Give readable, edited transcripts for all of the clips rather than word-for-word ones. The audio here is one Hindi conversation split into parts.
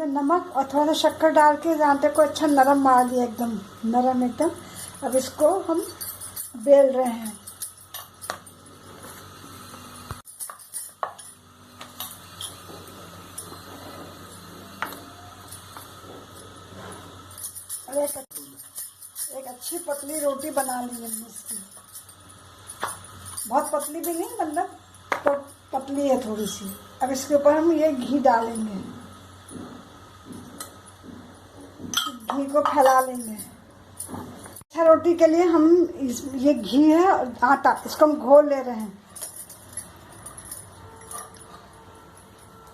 हमने नमक और थोड़ा सा शक्कर डाल के आटे को अच्छा नरम मार लिया, एकदम नरम एकदम। अब इसको हम बेल रहे हैं। और एक अच्छी पतली रोटी बना ली हमने इसकी। बहुत पतली भी नहीं, मतलब तो पतली है थोड़ी सी। अब इसके ऊपर हम ये घी डालेंगे, घी को फैला लेंगे। अच्छा, रोटी के लिए हम ये घी है और आटा, इसको हम घोल ले रहे हैं।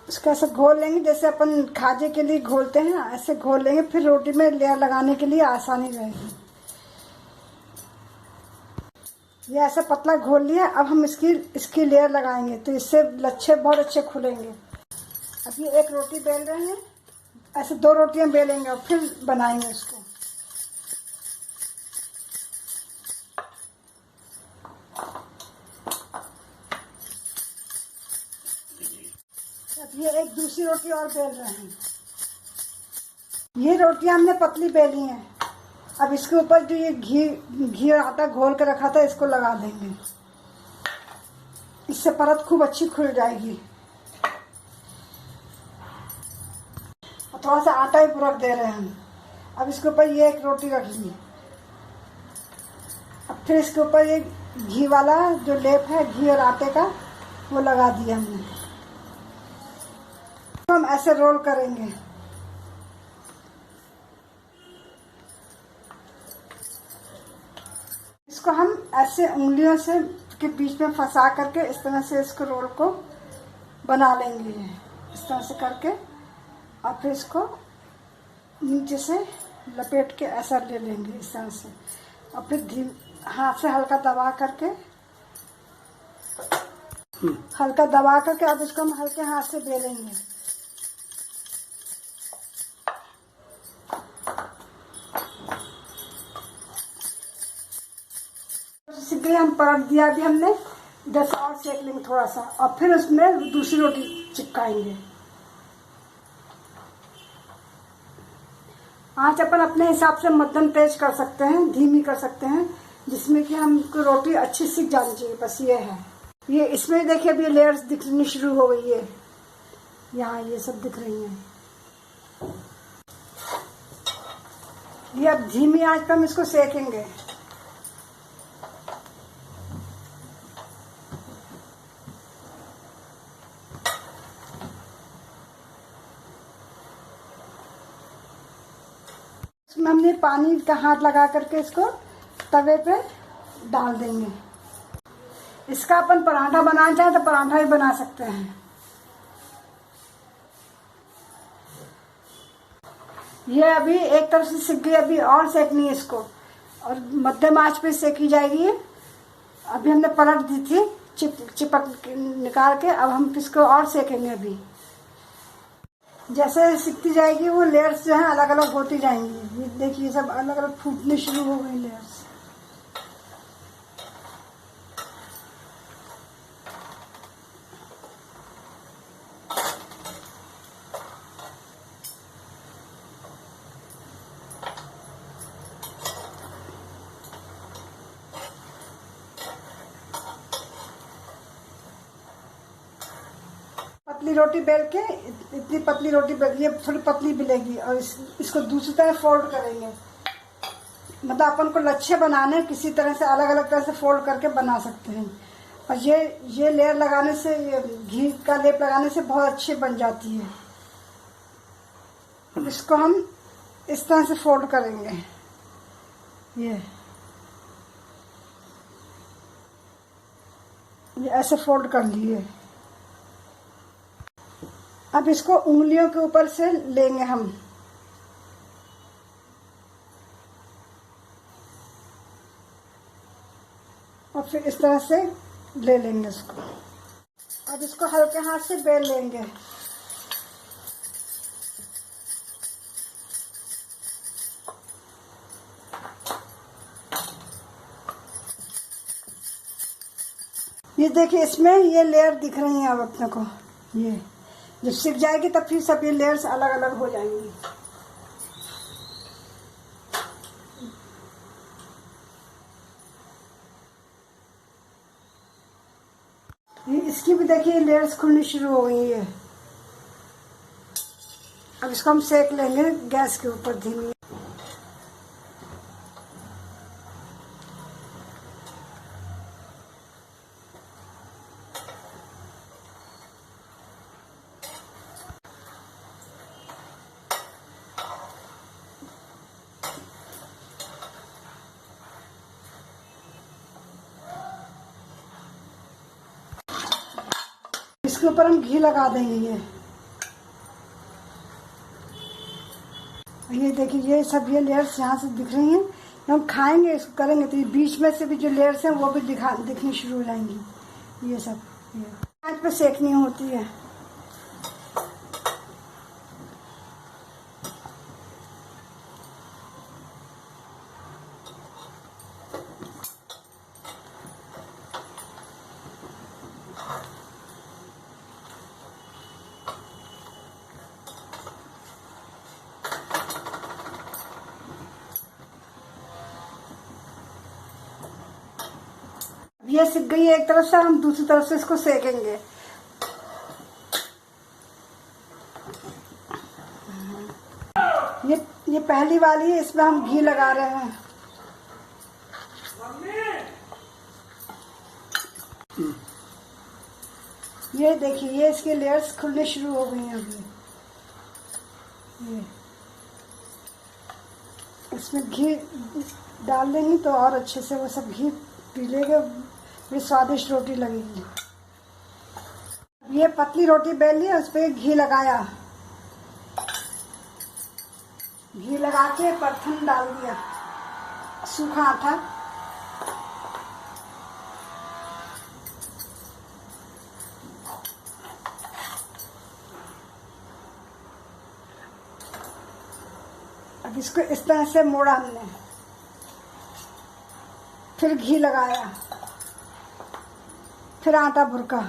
इसको ऐसे घोल लेंगे जैसे अपन खाजे के लिए घोलते हैं, ऐसे घोल लेंगे। फिर रोटी में लेयर लगाने के लिए आसानी रहेगी। ये ऐसा पतला घोल लिया। अब हम इसकी लेयर लगाएंगे तो इससे लच्छे बहुत अच्छे खुलेंगे। अब ये एक रोटी बेल रहे हैं, ऐसे 2 रोटियां बेलेंगे और फिर बनाएंगे इसको। अब ये एक दूसरी रोटी और बेल रहे हैं। ये रोटियां हमने पतली बेली हैं। अब इसके ऊपर जो ये घी और आटा घोल के रखा था, इसको लगा देंगे। इससे परत खूब अच्छी खुल जाएगी। और थोड़ा सा आटा भी रख दे रहे हैं हम। अब इसके ऊपर ये एक रोटी रख ली। अब फिर इसके ऊपर ये घी वाला जो लेप है, घी और आटे का, वो लगा दिया हमने। तो हम ऐसे रोल करेंगे। इसको हम ऐसे उंगलियों से के बीच में फंसा करके इस तरह से इसको रोल को बना लेंगे, इस तरह से करके। और फिर इसको नीचे से लपेट के ऐसा ले लेंगे इस तरह से। और फिर हाथ से हल्का दबा करके अब इसको हम हल्के हाथ से बेलेंगे। सीख गए हम, परत दिया भी हमने। इधर और सेक लेंगे थोड़ा सा और फिर उसमें दूसरी रोटी चिपकाएंगे। आँच अपन अपने हिसाब से मध्यम तेज कर सकते हैं, धीमी कर सकते हैं, जिसमें कि हमको रोटी अच्छी सीख जानी चाहिए। बस ये है। ये इसमें देखिए अभी लेयर्स दिखनी शुरू हो गई है, यहाँ ये सब दिख रही हैं। ये अब धीमी आंच पर हम इसको सेकेंगे। इसमें हमने पानी का हाथ लगा करके इसको तवे पे डाल देंगे। इसका अपन पराठा बनाना चाहे तो पराठा भी बना सकते हैं। ये अभी एक तरफ से सिक गई, अभी और सेकनी है इसको, और मध्यम आंच पे सेकी जाएगी। अभी हमने पलट दी थी चिपक निकाल के। अब हम इसको और सेकेंगे। अभी जैसे सिकती जाएगी वो लेयर्स जो है अलग अलग होती जाएंगी। ये देखिए सब अलग अलग फूटने शुरू हो गई लेयर्स। पतली रोटी बेल के, इतनी पतली रोटी बेल, ये थोड़ी पतली बेलेगी और इसको दूसरी तरह फोल्ड करेंगे। मतलब अपन को लच्छे बनाने किसी तरह से अलग अलग तरह से फोल्ड करके बना सकते हैं। और ये लेयर लगाने से, ये घी का लेप लगाने से बहुत अच्छी बन जाती है। इसको हम इस तरह से फोल्ड करेंगे। ये ऐसे फोल्ड कर लिए। अब इसको उंगलियों के ऊपर से लेंगे हम। और फिर इस तरह से ले लेंगे इसको। अब इसको हल्के हाथ से बेल लेंगे। ये देखिए इसमें ये लेयर दिख रही है अब अपने को। जब सिक जाएगी तब फिर सब ये लेयर्स अलग अलग हो जाएंगी। इसकी भी देखिए लेयर्स खुलनी शुरू हो गई है। अब इसको हम सेक लेंगे गैस के ऊपर धीमी। इसके ऊपर हम घी लगा देंगे। ये देखिए ये सब ये लेयर्स यहाँ से दिख रही हैं। हम खाएंगे इसको करेंगे तो ये बीच में से भी जो लेयर्स हैं वो भी दिखनी शुरू हो जाएंगी। ये सब ये आंच पे सेकनी होती है। ये सिक गई है एक तरफ से, हम दूसरी तरफ से इसको सेकेंगे। ये पहली वाली है, इसमें हम घी लगा रहे हैं। ये देखिए ये इसके लेयर्स खुलने शुरू हो गई हैं अभी। ये इसमें घी डाल देंगे तो और अच्छे से वो सब घी पी लेंगे, बड़ी स्वादिष्ट रोटी लगेगी। ये पतली रोटी बेल ली, उस पर घी लगाया, घी लगा के परथन डाल दिया सूखा आटा। अब इसको इस तरह से मोड़ा हमने, फिर घी लगाया, फिर आटा भुरका,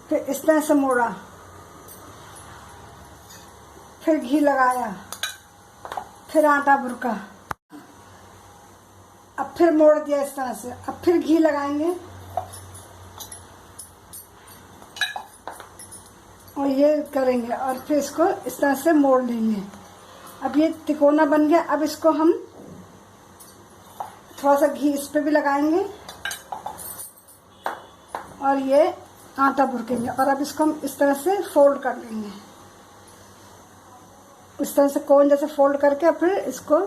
फिर इस तरह से मोड़ा, फिर घी लगाया, फिर आटा भुरका, अब फिर मोड़ दिया इस तरह से। अब फिर घी लगाएंगे और ये करेंगे और फिर इसको इस तरह से मोड़ लेंगे। अब ये तिकोना बन गया। अब इसको हम थोड़ा सा घी इस पे भी लगाएंगे और ये आटा भुरकेंगे और अब इसको हम इस तरह से फोल्ड कर लेंगे। इस तरह से कोन जैसे फोल्ड करके फिर इसको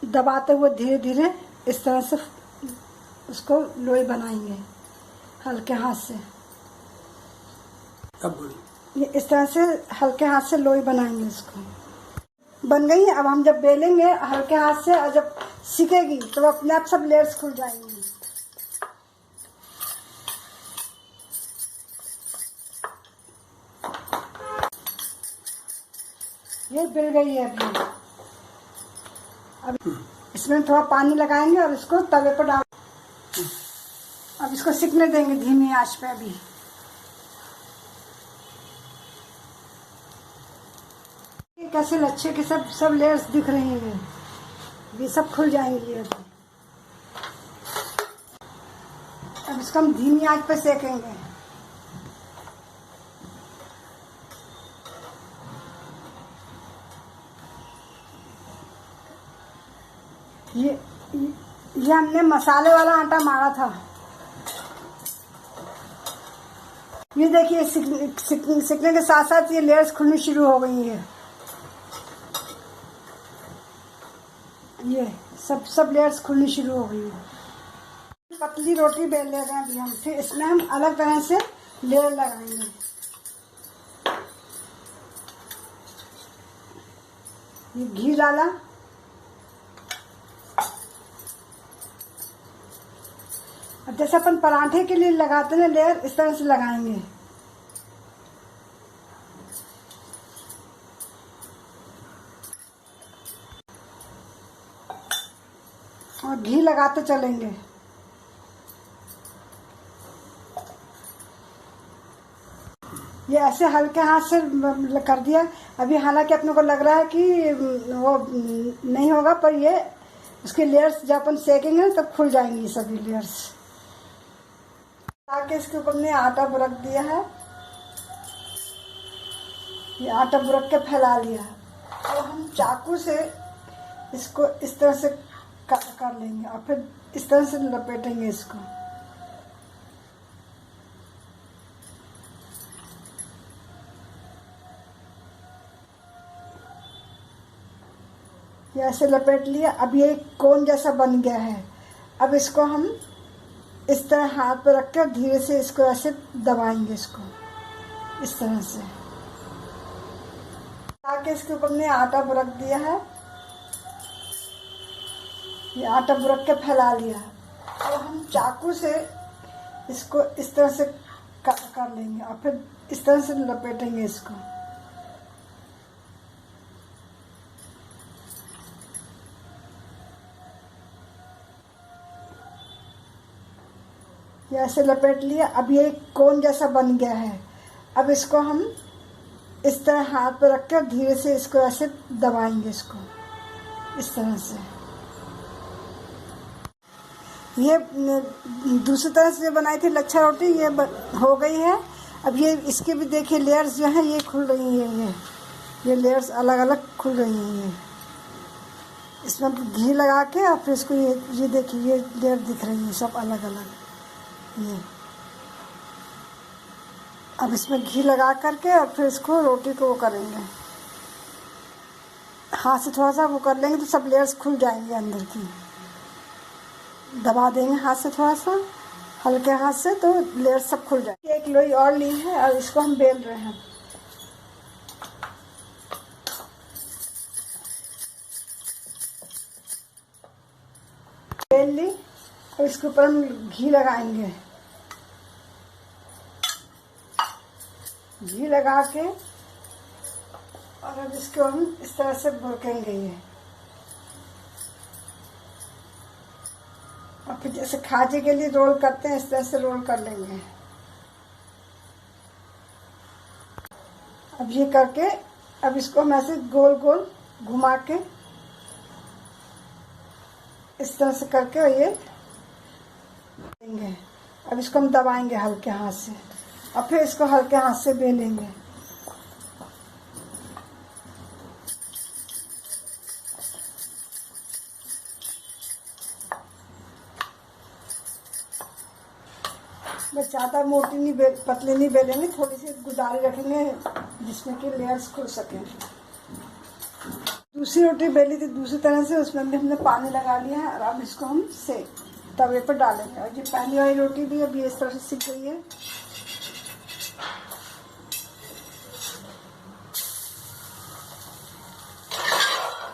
दबाते हुए धीरे धीरे इस तरह से उसको लोई बनाएंगे हल्के हाथ से। ये इस तरह से हल्के हाथ से लोई बनाएंगे। इसको बन गई है। अब हम जब बेलेंगे हल्के हाथ से और जब सिकेगी तो अपने आप सब लेयर्स खुल जाएंगी। ये बिल गई है अभी। अब इसमें थोड़ा पानी लगाएंगे और इसको तवे पर डाल। अब इसको सिकने देंगे धीमी आंच पे। अभी कैसे लच्छे के सब लेयर्स दिख रही हैं, ये सब खुल जाएंगी अभी। अब इसको हम धीमी आंच पे सेकेंगे। ये हमने मसाले वाला आटा मारा था। ये देखिए सिकने के साथ साथ ये लेयर्स खुलनी शुरू हो गई है। ये सब लेयर्स खुलनी शुरू हो गई है। पतली रोटी बेल ले रहे हैं अभी हम। फिर इसमें हम अलग तरह से लेयर लगाएंगे। ये घी डाला, अब जैसे अपन पराठे के लिए लगाते हैं लेयर, इस तरह से लगाएंगे। और घी लगाते चलेंगे। ये ऐसे हल्के हाथ से कर दिया। अभी हालांकि अपने को लग रहा है कि वो नहीं होगा, पर ये उसके लेयर्स जब अपन सेकेंगे तब खुल जाएंगी सभी लेयर्स। ताकि इसके ऊपर हमने आटा बुरक दिया है, ये आटा बुरक के फैला लिया है। तो हम चाकू से इसको इस तरह से कर लेंगे और फिर इस तरह से लपेटेंगे इसको। ये ऐसे लपेट लिया। अब ये कोन जैसा बन गया है। अब इसको हम इस तरह हाथ पर रख कर धीरे से इसको ऐसे दबाएंगे, इसको इस तरह से, ताकि इसके ऊपर हमने आटा बुरक दिया है, ये आटा बुरक के फैला लिया है। तो हम चाकू से इसको इस तरह से कर लेंगे और फिर इस तरह से लपेटेंगे इसको। ये ऐसे लपेट लिया। अब ये कोन जैसा बन गया है। अब इसको हम इस तरह हाथ पर रख कर धीरे से इसको ऐसे दबाएंगे, इसको इस तरह से। ये दूसरी तरह से बनाई थी लच्छा रोटी, ये हो गई है। अब ये इसके भी देखिए लेयर्स जो हैं ये खुल रही हैं, ये लेयर्स अलग अलग खुल रही हैं। ये इसमें घी लगा के और फिर इसको ये देखिए ये लेयर दिख रही है सब अलग अलग। ये अब इसमें घी लगा करके और फिर इसको रोटी को वो करेंगे, हाथ से थोड़ा सा वो कर लेंगे तो सब लेयर्स खुल जाएंगे अंदर की। दबा देंगे हाथ से थोड़ा सा, हल्के हाथ से, तो लेयर्स सब खुल जाएंगे। एक लोई और ली है और इसको हम बेल रहे हैं। बेल ली और इसके ऊपर हम घी लगाएंगे। घी लगा के और अब इसको हम इस तरह से भुरकेंगे ये, और फिर जैसे खाजे के लिए रोल करते हैं इस तरह से रोल कर लेंगे। अब ये करके अब इसको हम ऐसे गोल गोल घुमा के इस तरह से करके ये देंगे। अब इसको हम दबाएंगे हल्के हाथ से और फिर इसको हल्के हाथ से बेलेंगे। बस ज़्यादा मोटी नहीं पतली नहीं बेलेंगे, थोड़ी सी गुदारी रखेंगे जिसमें कि लेयर्स खुल सकें। दूसरी रोटी बेली थी दूसरी तरह से, उसमें भी हमने पानी लगा लिया है और अब इसको हम तवे पर डालेंगे। और ये पहली वाली रोटी भी अभी इस तरह से सिक गई है।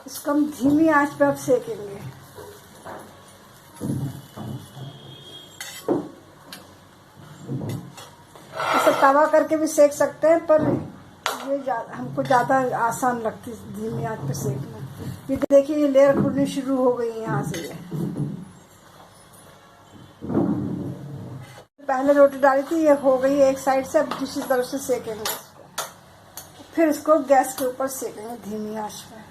इसको हम धीमी आंच पर अब सेकेंगे। इसे तवा करके भी सेक सकते हैं, पर ये हमको ज़्यादा आसान लगती है धीमी आंच पे सेकना। ये देखिए ये लेयर खुलनी शुरू हो गई है यहाँ से। ये पहले रोटी डाली थी, ये हो गई है एक साइड से। अब दूसरी तरफ से सेकेंगे इसको, फिर इसको गैस के ऊपर सेकेंगे धीमी आंच पे।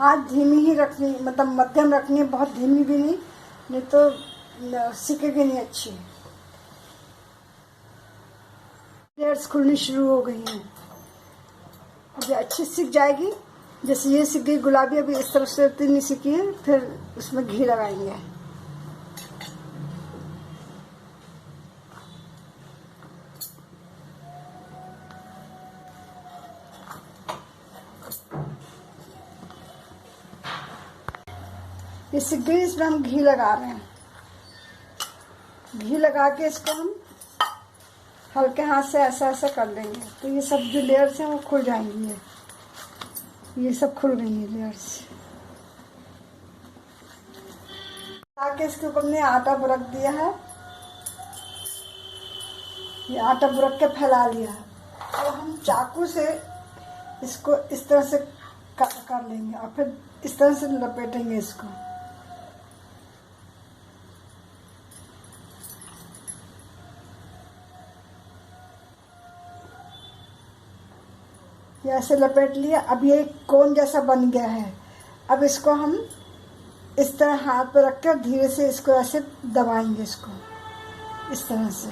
आंच धीमी ही रखनी, मतलब मध्यम रखनी है, बहुत धीमी भी नहीं तो सिकेगी नहीं अच्छी। लेयर्स खुलनी शुरू हो गई हैं। अब ये अच्छी सिक जाएगी, जैसे ये सिक गई गुलाबी, अभी इस तरफ से इतनी सिकी है, फिर उसमें घी लगाएंगे। ये सिक गई, इसमें हम घी लगा रहे हैं। घी लगा के इसको हम हल्के हाथ से ऐसा ऐसा कर लेंगे, तो ये सब जो लेयर्स हैं वो खुल जाएंगी। ये सब खुल गई है लेयर्स। ताकि इसके ऊपर हमने आटा बुरक दिया है, ये आटा बुरक के फैला लिया है। तो हम चाकू से इसको इस तरह से कर लेंगे और फिर इस तरह से लपेटेंगे इसको। ये ऐसे लपेट लिया। अब ये कोन जैसा बन गया है। अब इसको हम इस तरह हाथ पे रख कर धीरे से इसको ऐसे दबाएंगे, इसको इस तरह से।